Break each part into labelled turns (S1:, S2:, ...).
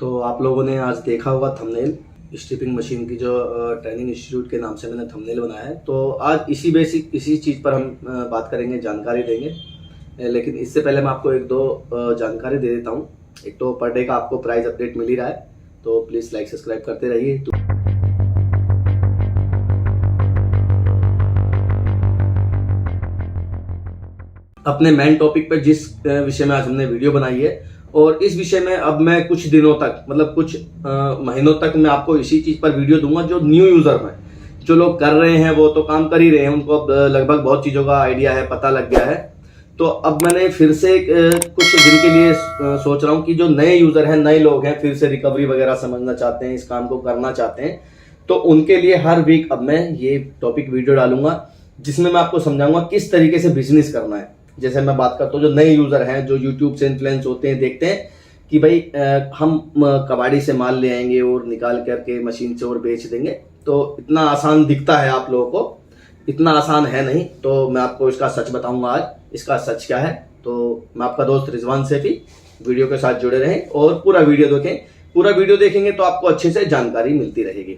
S1: तो आप लोगों ने आज देखा होगा थंबनेल, स्ट्रिपिंग मशीन की जो ट्रेनिंग इंस्टीट्यूट के नाम से मैंने थंबनेल बनाया है। तो आज इसी चीज़ पर हम बात करेंगे, जानकारी देंगे। लेकिन इससे पहले मैं आपको एक दो जानकारी दे देता हूँ। एक तो पर डे का आपको प्राइस अपडेट मिल ही रहा है, तो प्लीज़ लाइक सब्सक्राइब करते रहिए। अपने मेन टॉपिक पे जिस विषय में आज हमने वीडियो बनाई है, और इस विषय में अब मैं कुछ दिनों तक, मतलब कुछ महीनों तक मैं आपको इसी चीज पर वीडियो दूंगा। जो न्यू यूजर हैं, जो लोग कर रहे हैं वो तो काम कर ही रहे हैं, उनको अब लगभग बहुत चीजों का आइडिया है, पता लग गया है। तो अब मैंने फिर से कुछ दिन के लिए सोच रहा हूँ कि जो नए यूजर हैं, नए लोग हैं, फिर से रिकवरी वगैरह समझना चाहते हैं, इस काम को करना चाहते हैं, तो उनके लिए हर वीक अब मैं ये टॉपिक वीडियो डालूंगा, जिसमें मैं आपको समझाऊंगा किस तरीके से बिजनेस करना है। जैसे मैं बात करता हूँ, जो नए यूजर हैं, जो यूट्यूब से इन्फ्लुएंस होते हैं, देखते हैं कि भाई हम कबाड़ी से माल ले आएंगे और निकाल करके मशीन से और बेच देंगे, तो इतना आसान दिखता है आप लोगों को, इतना आसान है नहीं। तो मैं आपको इसका सच बताऊंगा आज, इसका सच क्या है। तो मैं आपका दोस्त रिजवान सैफी, वीडियो के साथ जुड़े रहें और पूरा वीडियो देखें। पूरा वीडियो देखेंगे तो आपको अच्छे से जानकारी मिलती रहेगी।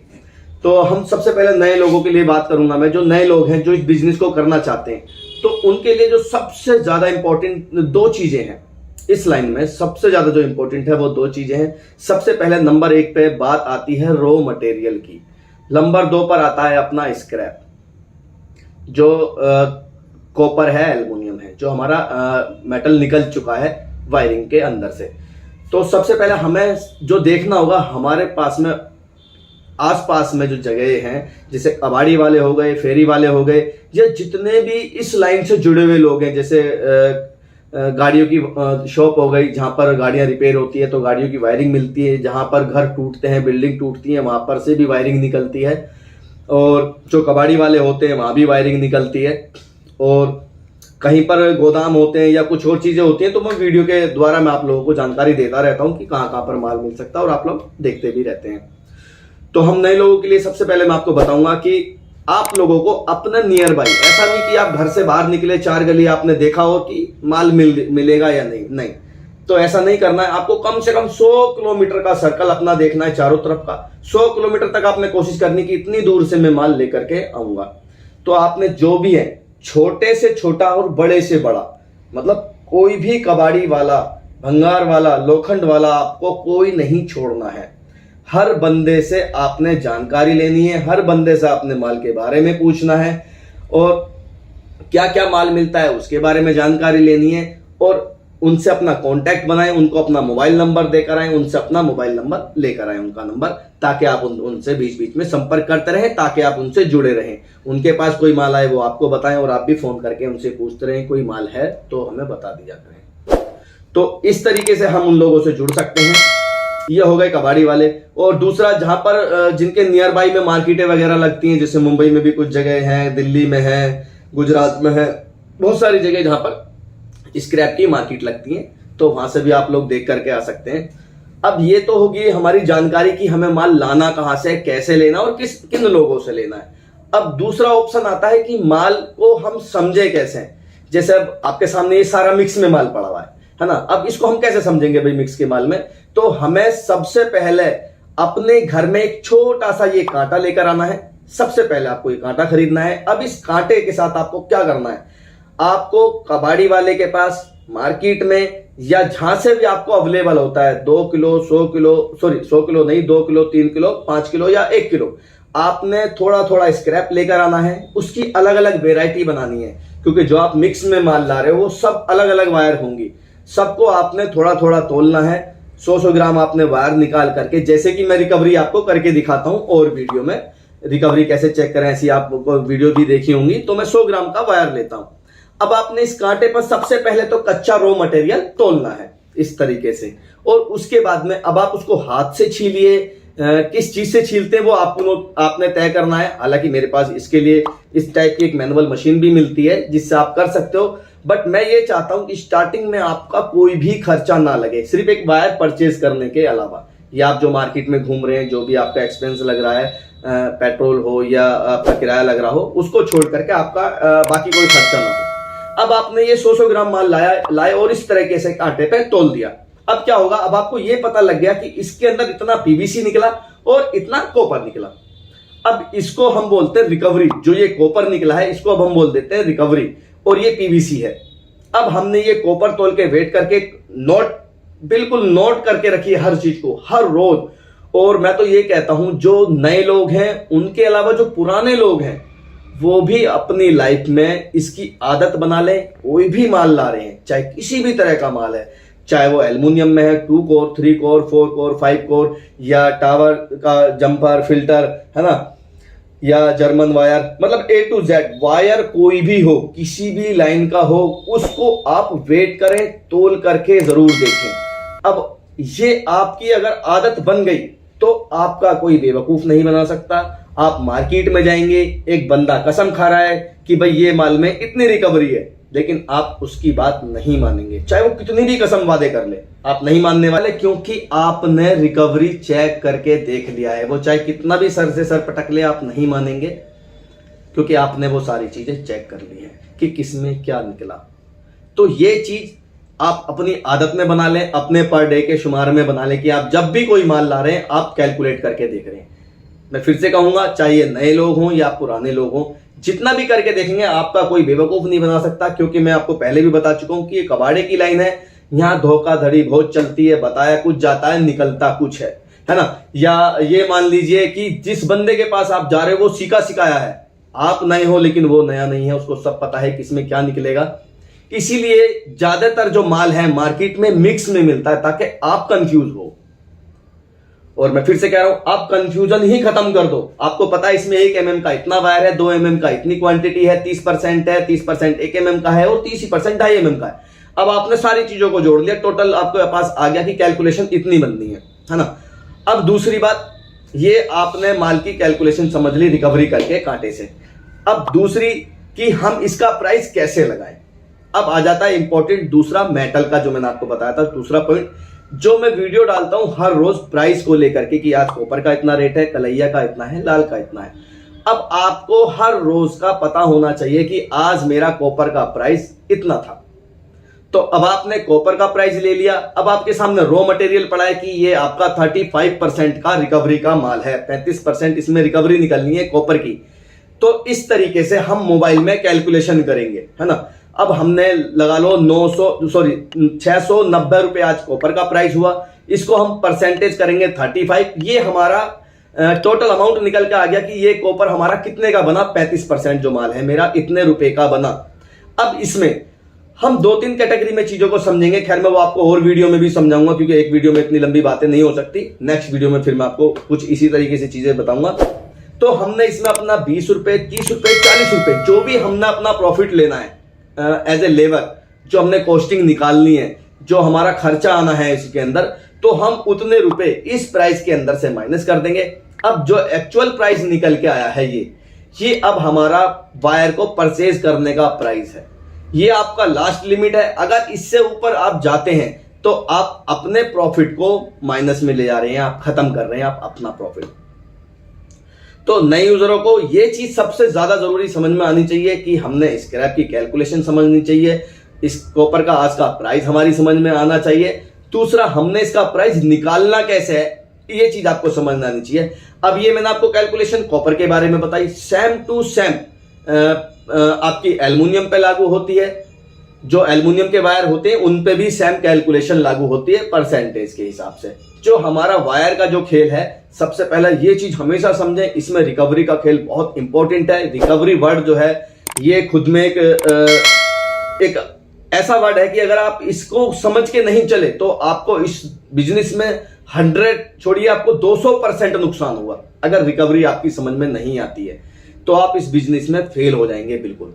S1: तो हम सबसे पहले नए लोगों के लिए बात करूंगा मैं। जो नए लोग हैं, जो इस बिजनेस को करना चाहते हैं, तो उनके लिए जो सबसे ज्यादा इंपॉर्टेंट दो चीजें हैं इस लाइन में, सबसे ज्यादा जो इंपॉर्टेंट है वो दो चीजें हैं। सबसे पहले नंबर 1 पे बात आती है रॉ मटेरियल की, नंबर 2 पर आता है अपना स्क्रैप, जो कॉपर है, एल्युमिनियम है, जो हमारा मेटल निकल चुका है वायरिंग के अंदर से। तो सबसे पहले हमें जो देखना होगा, हमारे पास में आसपास में जो जगह हैं, जैसे कबाड़ी वाले हो गए, फेरी वाले हो गए, या जितने भी इस लाइन से जुड़े हुए लोग हैं, जैसे गाड़ियों की शॉप हो गई, जहां पर गाड़ियां रिपेयर होती है तो गाड़ियों की वायरिंग मिलती है, जहां पर घर टूटते हैं, बिल्डिंग टूटती है, वहां पर से भी वायरिंग निकलती है, और जो कबाड़ी वाले होते हैं वहां भी वायरिंग निकलती है, और कहीं पर गोदाम होते हैं या कुछ और चीजें होती हैं। तो मैं वीडियो के द्वारा मैं आप लोगों को जानकारी देता रहता हूं कि कहां कहां पर माल मिल सकता है, और आप लोग देखते भी रहते हैं। तो हम नए लोगों के लिए सबसे पहले मैं आपको बताऊंगा कि आप लोगों को अपना नियर बाई, ऐसा नहीं कि आप घर से बाहर निकले 4 गली आपने देखा हो कि माल मिलेगा या नहीं, तो ऐसा नहीं करना है। आपको कम से कम 100 किलोमीटर का सर्कल अपना देखना है, चारों तरफ का 100 किलोमीटर तक आपने कोशिश करनी कि इतनी दूर से मैं माल लेकर के आऊंगा। तो आपने जो भी है, छोटे से छोटा और बड़े से बड़ा, मतलब कोई भी कबाड़ी वाला, भंगार वाला, लोखंड वाला, आपको कोई नहीं छोड़ना है। हर बंदे से आपने जानकारी लेनी है, हर बंदे से आपने माल के बारे में पूछना है, और क्या क्या माल मिलता है उसके बारे में जानकारी लेनी है, और उनसे अपना कांटेक्ट बनाएं, उनको अपना मोबाइल नंबर देकर आए, उनसे अपना मोबाइल नंबर लेकर आए, उनका नंबर, ताकि आप उनसे बीच बीच में संपर्क करते रहें, ताकि आप उनसे जुड़े रहें। उनके पास कोई माल आए वो आपको बताएं, और आप भी फोन करके उनसे पूछते रहें कोई माल है तो हमें बता दिया करें। तो इस तरीके से हम उन लोगों से जुड़ सकते हैं। ये हो गए कबाड़ी वाले। और दूसरा, जहां पर जिनके नियर बाई में मार्केटें वगैरह लगती हैं, जैसे मुंबई में भी कुछ जगह हैं, दिल्ली में है, गुजरात में है, बहुत सारी जगह जहां पर स्क्रैप की मार्केट लगती है, तो वहां से भी आप लोग देख करके आ सकते हैं। अब ये तो होगी हमारी जानकारी कि हमें माल लाना कहां से, कैसे लेना और किन लोगों से लेना है। अब दूसरा ऑप्शन आता है कि माल को हम समझे कैसे। जैसे अब आपके सामने ये सारा मिक्स में माल पड़ा हुआ है ना, अब इसको हम कैसे समझेंगे भाई मिक्स के माल में। तो हमें सबसे पहले अपने घर में एक छोटा सा ये कांटा लेकर आना है। सबसे पहले आपको ये कांटा खरीदना है। अब इस कांटे के साथ आपको क्या करना है, आपको कबाड़ी वाले के पास, मार्केट में, या जहां से भी आपको अवेलेबल होता है, 2 किलो, 100 किलो, सॉरी 100 किलो नहीं, 2 किलो, 3 किलो, 5 किलो या 1 किलो, आपने थोड़ा थोड़ा स्क्रैप लेकर आना है। उसकी अलग अलग वेराइटी बनानी है, क्योंकि जो आप मिक्स में माल ला रहे हो वो सब अलग अलग वायर होंगी, सबको आपने थोड़ा थोड़ा तोलना है। 100-100 ग्राम आपने वायर निकाल करके, जैसे कि मैं रिकवरी आपको करके दिखाता हूं, और वीडियो में रिकवरी कैसे चेक करें ऐसी आपको वीडियो भी देखी होंगी, तो मैं 100 ग्राम का वायर लेता हूं। अब आपने इस कांटे पर सबसे पहले तो कच्चा रॉ मटेरियल तोलना है इस तरीके से, और उसके बाद में अब आप उसको हाथ से छीलिए, किस चीज से छीलते हैं वो आपने तय करना है। हालांकि मेरे पास इसके लिए इस टाइप की एक मैनुअल मशीन भी मिलती है जिससे आप कर सकते हो, बट मैं ये चाहता हूं कि स्टार्टिंग में आपका कोई भी खर्चा ना लगे, सिर्फ एक वायर परचेज करने के अलावा, या आप जो मार्केट में घूम रहे हैं, जो भी आपका एक्सपेंस लग रहा है, पेट्रोल हो या आपका किराया लग रहा हो, उसको छोड़ करके आपका बाकी कोई खर्चा ना हो। अब आपने ये 100-100 ग्राम माल लाए और इस तरीके से कांटे पे तोल दिया। अब क्या होगा, अब आपको यह पता लग गया कि इसके अंदर इतना पीवीसी निकला और इतना कॉपर निकला। अब इसको हम बोलते हैं रिकवरी। जो ये कॉपर निकला है इसको अब हम बोल देते हैं रिकवरी, और ये पीवीसी है। अब हमने ये कॉपर तोल के वेट करके नोट, बिल्कुल नोट करके रखी हर चीज को, हर रोज। और मैं तो ये कहता हूं जो नए लोग हैं उनके अलावा जो पुराने लोग हैं वो भी अपनी लाइफ में इसकी आदत बना लें। कोई भी माल ला रहे हैं, चाहे किसी भी तरह का माल है, चाहे वो एल्युमिनियम में है, 2 कोर, 3 कोर, 4 कोर, 5 कोर, या टावर का जंपर फिल्टर है ना, या जर्मन वायर, मतलब A to Z वायर कोई भी हो, किसी भी लाइन का हो, उसको आप वेट करें, तोल करके जरूर देखें। अब ये आपकी अगर आदत बन गई तो आपका कोई बेवकूफ नहीं बना सकता। आप मार्केट में जाएंगे, एक बंदा कसम खा रहा है कि भाई ये माल में इतनी रिकवरी है, लेकिन आप उसकी बात नहीं मानेंगे, चाहे वो कितनी भी कसम वादे कर ले, आप नहीं मानने वाले, क्योंकि आपने रिकवरी चेक करके देख लिया है। वो चाहे कितना भी सर से सर पटक ले, आप नहीं मानेंगे, क्योंकि आपने वो सारी चीजें चेक कर ली है कि किसमें क्या निकला। तो ये चीज आप अपनी आदत में बना लें, अपने पर डे के शुमार में बना लें कि आप जब भी कोई माल ला रहे हैं आप कैलकुलेट करके देख रहे हैं। मैं फिर से कहूंगा, चाहे नए लोग हों या पुराने लोग हों, जितना भी करके देखेंगे आपका कोई बेवकूफ नहीं बना सकता, क्योंकि मैं आपको पहले भी बता चुका हूं कि ये कबाड़े की लाइन है। यहां धोखाधड़ी बहुत चलती है, बताया कुछ जाता है, निकलता कुछ है ना। या ये मान लीजिए कि जिस बंदे के पास आप जा रहे हो वो सीखा सिखाया है, आप नए हो लेकिन वो नया नहीं है, उसको सब पता है किसमें क्या निकलेगा। इसीलिए ज्यादातर जो माल है मार्केट में मिक्स में मिलता है, ताकि आप कंफ्यूज हो। और मैं फिर से कह रहा हूं, आप कंफ्यूजन ही खत्म कर दो। आपको पता है इसमें 1 mm का इतना वायर है, 2 mm का इतनी क्वांटिटी है, 30% है, 30% 1 mm का है और 30% 2.5 mm का है। अब आपने सारी चीजों को जोड़ लिया, टोटल आपके पास आ गया कि कैलकुलेशन इतनी बननी है ना। अब दूसरी बात, ये आपने माल की कैलकुलेशन समझ ली रिकवरी करके कांटे से। अब दूसरी कि हम इसका प्राइस कैसे लगाएं। अब आ जाता है इंपॉर्टेंट दूसरा, मेटल का, जो मैंने आपको बताया था दूसरा पॉइंट, जो मैं वीडियो डालता हूं हर रोज प्राइस को लेकर के कि आज कॉपर का इतना रेट है, कलैया का इतना है, लाल का इतना है। अब आपको हर रोज का पता होना चाहिए कि आज मेरा कॉपर का प्राइस इतना था। तो अब आपने कॉपर का प्राइस ले लिया, अब आपके सामने रॉ मटेरियल पड़ा है कि ये आपका 35% का रिकवरी का माल है, 35% इसमें रिकवरी निकलनी है कॉपर की। तो इस तरीके से हम मोबाइल में कैलकुलेशन करेंगे, है ना। अब हमने लगा लो 690 रुपए आज कॉपर का प्राइस हुआ, इसको हम परसेंटेज करेंगे 35। ये हमारा टोटल अमाउंट निकल के आ गया कि ये कॉपर हमारा कितने का बना, 35% जो माल है मेरा इतने रुपए का बना। अब इसमें हम 2-3 कैटेगरी में चीजों को समझेंगे। खैर मैं वो आपको और वीडियो में भी समझाऊंगा, क्योंकि एक वीडियो में इतनी लंबी बातें नहीं हो सकती। नेक्स्ट वीडियो में फिर मैं आपको कुछ इसी तरीके से चीजें बताऊंगा। तो हमने इसमें अपना 20 रुपए, 30 रुपए, 40 रुपए, जो भी हमने अपना प्रॉफिट लेना है एज ए लेबर, जो हमने कॉस्टिंग निकालनी है, जो हमारा खर्चा आना है इसके अंदर, तो हम उतने रुपए इस प्राइस के अंदर से माइनस कर देंगे। अब जो एक्चुअल प्राइस निकल के आया है ये अब हमारा वायर को परचेज करने का प्राइस है। ये आपका लास्ट लिमिट है। अगर इससे ऊपर आप जाते हैं तो आप अपने प्रॉफिट को माइनस में ले जा रहे हैं, आप खत्म कर रहे हैं आप अपना प्रॉफिट। तो नए यूजरों को ये चीज सबसे ज्यादा जरूरी समझ में आनी चाहिए कि हमने स्क्रैप की कैलकुलेशन समझनी चाहिए, इस कॉपर का आज का प्राइस हमारी समझ में आना चाहिए। दूसरा, हमने इसका प्राइस निकालना कैसे है, ये चीज आपको समझ में आनी चाहिए। अब ये मैंने आपको कैलकुलेशन कॉपर के बारे में बताई, सेम टू सेम आपकी एल्युमिनियम पे लागू होती है। जो एल्युमिनियम के वायर होते हैं उन पे भी सेम कैलकुलेशन लागू होती है परसेंटेज के हिसाब से। जो हमारा वायर का जो खेल है, सबसे पहला ये चीज हमेशा समझें, इसमें रिकवरी का खेल बहुत इंपॉर्टेंट है। रिकवरी वर्ड जो है ये खुद में एक ऐसा वर्ड है कि अगर आप इसको समझ के नहीं चले तो आपको इस बिजनेस में 100 छोड़िए, आपको 200% नुकसान होगा। अगर रिकवरी आपकी समझ में नहीं आती है तो आप इस बिजनेस में फेल हो जाएंगे बिल्कुल।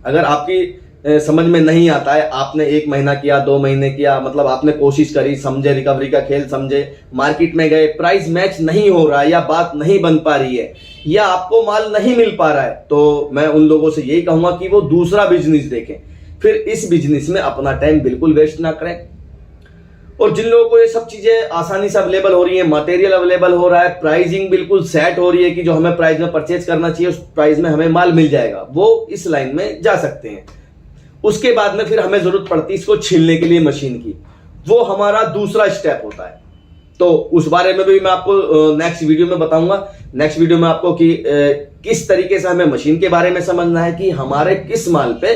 S1: अगर आपकी समझ में नहीं आता है, आपने 1 महीना किया, 2 महीने किया, मतलब आपने कोशिश करी, समझे रिकवरी का खेल, समझे, मार्केट में गए, प्राइस मैच नहीं हो रहा है या बात नहीं बन पा रही है या आपको माल नहीं मिल पा रहा है, तो मैं उन लोगों से यही कहूंगा कि वो दूसरा बिजनेस देखें। फिर इस बिजनेस में अपना टाइम बिल्कुल वेस्ट ना करें। और जिन लोगों को ये सब चीजें आसानी से अवेलेबल हो रही है, मटेरियल अवेलेबल हो रहा है, प्राइसिंग बिल्कुल सेट हो रही है कि जो हमें प्राइस में परचेज करना चाहिए उस प्राइस में हमें माल मिल जाएगा, वो इस लाइन में जा सकते हैं। उसके बाद में फिर हमें जरूरत पड़ती है इसको छीलने के लिए मशीन की, वो हमारा दूसरा स्टेप होता है। तो उस बारे में भी मैं आपको नेक्स्ट वीडियो में बताऊंगा। नेक्स्ट वीडियो में आपको कि किस तरीके से हमें मशीन के बारे में समझना है, कि हमारे किस माल पे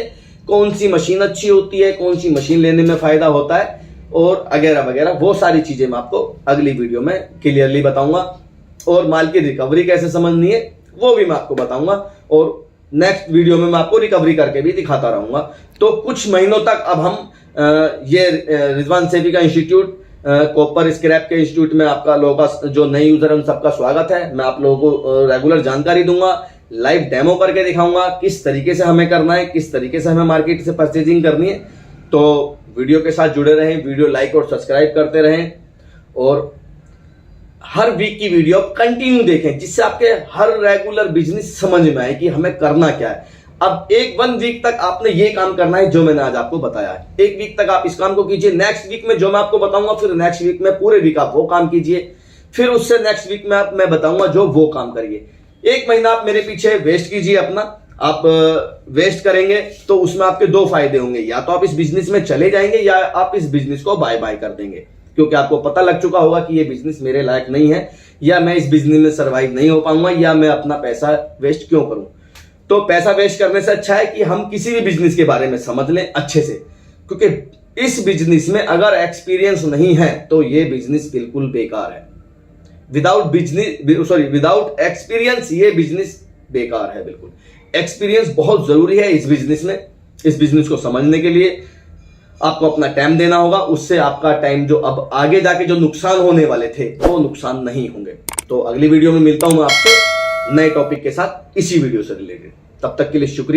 S1: कौन सी मशीन अच्छी होती है, कौन सी मशीन लेने में फायदा होता है, और वगैरह वगैरह, वो सारी चीजें मैं आपको अगली वीडियो में क्लियरली बताऊंगा। और माल की रिकवरी कैसे समझनी है वो भी मैं आपको बताऊंगा, और नेक्स्ट वीडियो में मैं आपको रिकवरी करके भी दिखाता रहूंगा। तो कुछ महीनों तक अब हम ये रिजवान सैफी का इंस्टीट्यूट, कॉपर स्क्रैप के इंस्टीट्यूट में आपका लोगों का जो नए यूजर है उन सबका स्वागत है। मैं आप लोगों को रेगुलर जानकारी दूंगा, लाइव डेमो करके दिखाऊंगा किस तरीके से हमें करना है, किस तरीके से हमें मार्केट से परचेजिंग करनी है। तो वीडियो के साथ जुड़े रहें, वीडियो लाइक और सब्सक्राइब करते रहें, और हर वीक की वीडियो कंटिन्यू देखें, जिससे आपके हर रेगुलर बिजनेस समझ में आए कि हमें करना क्या है। अब वन वीक तक आपने ये काम करना है जो मैंने आज आपको बताया है। एक वीक तक आप इस काम को कीजिए, नेक्स्ट वीक में जो मैं आपको बताऊंगा, फिर नेक्स्ट वीक में पूरे वीक आप वो काम कीजिए, फिर उससे नेक्स्ट वीक में मैं बताऊंगा जो वो काम करिए। एक महीना आप मेरे पीछे वेस्ट कीजिए अपना, आप वेस्ट करेंगे तो उसमें आपके दो फायदे होंगे, या तो आप इस बिजनेस में चले जाएंगे या आप इस बिजनेस को बाय बाय कर देंगे, क्योंकि आपको पता लग चुका होगा कि ये बिजनेस मेरे लायक नहीं है, या मैं इस बिजनेस में सर्वाइव नहीं हो पाऊंगा, या मैं अपना पैसा वेस्ट क्यों करूं। तो पैसा वेस्ट करने से अच्छा है कि हम किसी भी बिजनेस के बारे में समझ लें अच्छे से, क्योंकि इस बिजनेस में अगर एक्सपीरियंस नहीं है तो ये बिजनेस बिल्कुल बेकार है। विदाउट एक्सपीरियंस ये बिजनेस बेकार है बिल्कुल। एक्सपीरियंस बहुत जरूरी है इस बिजनेस में। इस बिजनेस को समझने के लिए आपको अपना टाइम देना होगा, उससे आपका टाइम जो अब आगे जाके जो नुकसान होने वाले थे वो नुकसान नहीं होंगे। तो अगली वीडियो में मिलता हूं मैं आपसे नए टॉपिक के साथ, इसी वीडियो से रिलेटेड। तब तक के लिए शुक्रिया।